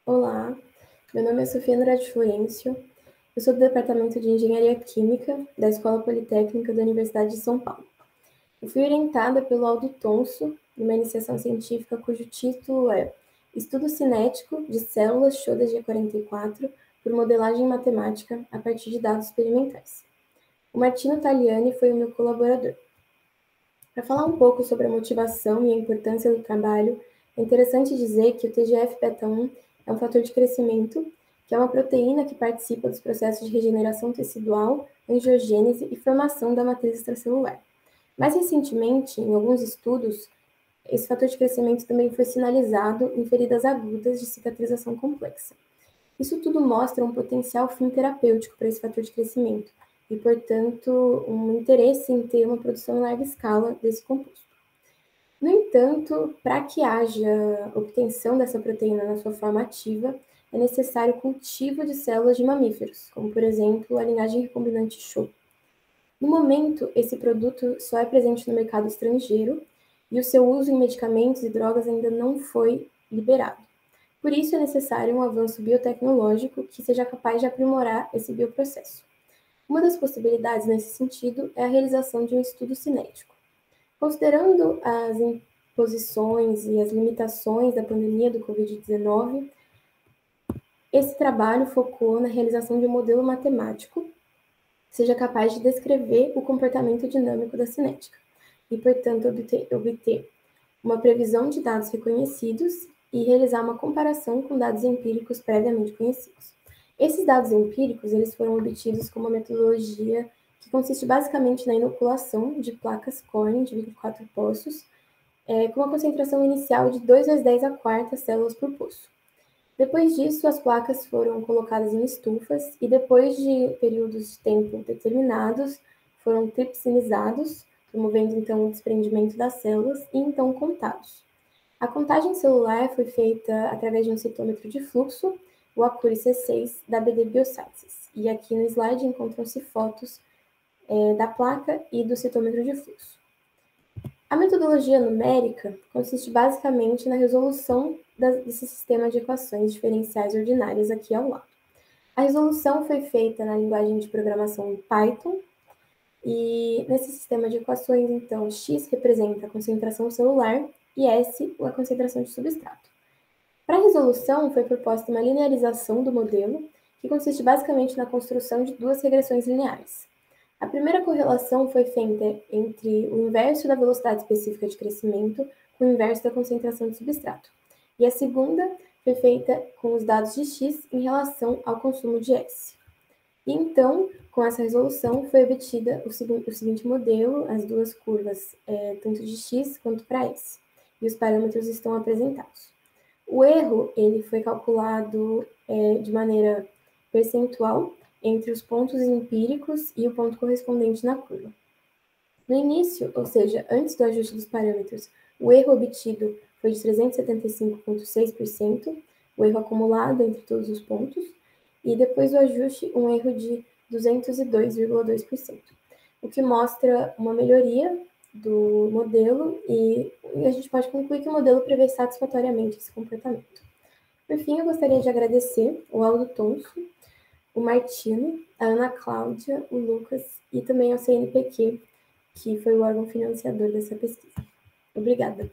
Olá, meu nome é Sofia Andrade Florencio, eu sou do Departamento de Engenharia Química da Escola Politécnica da Universidade de São Paulo. Eu fui orientada pelo Aldo Tonso, numa iniciação científica cujo título é Estudo Cinético de Células Shoda G44 por Modelagem Matemática a partir de dados experimentais. O Martino Tagliani foi o meu colaborador. Para falar um pouco sobre a motivação e a importância do trabalho, é interessante dizer que o TGF-beta1 é um fator de crescimento, que é uma proteína que participa dos processos de regeneração tecidual, angiogênese e formação da matriz extracelular. Mais recentemente, em alguns estudos, esse fator de crescimento também foi sinalizado em feridas agudas de cicatrização complexa. Isso tudo mostra um potencial fim terapêutico para esse fator de crescimento e, portanto, um interesse em ter uma produção em larga escala desse composto. No entanto, para que haja obtenção dessa proteína na sua forma ativa, é necessário o cultivo de células de mamíferos, como, por exemplo, a linhagem recombinante CHO. No momento, esse produto só é presente no mercado estrangeiro e o seu uso em medicamentos e drogas ainda não foi liberado. Por isso, é necessário um avanço biotecnológico que seja capaz de aprimorar esse bioprocesso. Uma das possibilidades nesse sentido é a realização de um estudo cinético. Considerando as imposições e as limitações da pandemia do Covid-19, esse trabalho focou na realização de um modelo matemático que seja capaz de descrever o comportamento dinâmico da cinética e, portanto, obter uma previsão de dados reconhecidos e realizar uma comparação com dados empíricos previamente conhecidos. Esses dados empíricos eles foram obtidos com uma metodologia que consiste basicamente na inoculação de placas Corning de 24 poços, com uma concentração inicial de 2 vezes 10 a quarta células por poço. Depois disso, as placas foram colocadas em estufas e, depois de períodos de tempo determinados, foram tripsinizados, promovendo então o desprendimento das células e então contados. A contagem celular foi feita através de um citômetro de fluxo, o Acuri C6 da BD Biosciences. E aqui no slide encontram-se fotos da placa e do citômetro de fluxo. A metodologia numérica consiste basicamente na resolução desse sistema de equações diferenciais ordinárias aqui ao lado. A resolução foi feita na linguagem de programação Python, e nesse sistema de equações, então, x representa a concentração celular e S a concentração de substrato. Para a resolução, foi proposta uma linearização do modelo, que consiste basicamente na construção de duas regressões lineares. A primeira correlação foi feita entre o inverso da velocidade específica de crescimento com o inverso da concentração de substrato. E a segunda foi feita com os dados de x em relação ao consumo de S. E então, com essa resolução, foi obtida o seguinte modelo, as duas curvas, tanto de x quanto para S. E os parâmetros estão apresentados. O erro ele foi calculado de maneira percentual entre os pontos empíricos e o ponto correspondente na curva. No início, ou seja, antes do ajuste dos parâmetros, o erro obtido foi de 375,6%, o erro acumulado entre todos os pontos, e depois do ajuste, um erro de 202,2%, o que mostra uma melhoria do modelo e a gente pode concluir que o modelo prevê satisfatoriamente esse comportamento. Por fim, eu gostaria de agradecer o Aldo Tonso, o Martino, a Ana Cláudia, o Lucas e também ao CNPq, que foi o órgão financiador dessa pesquisa. Obrigada.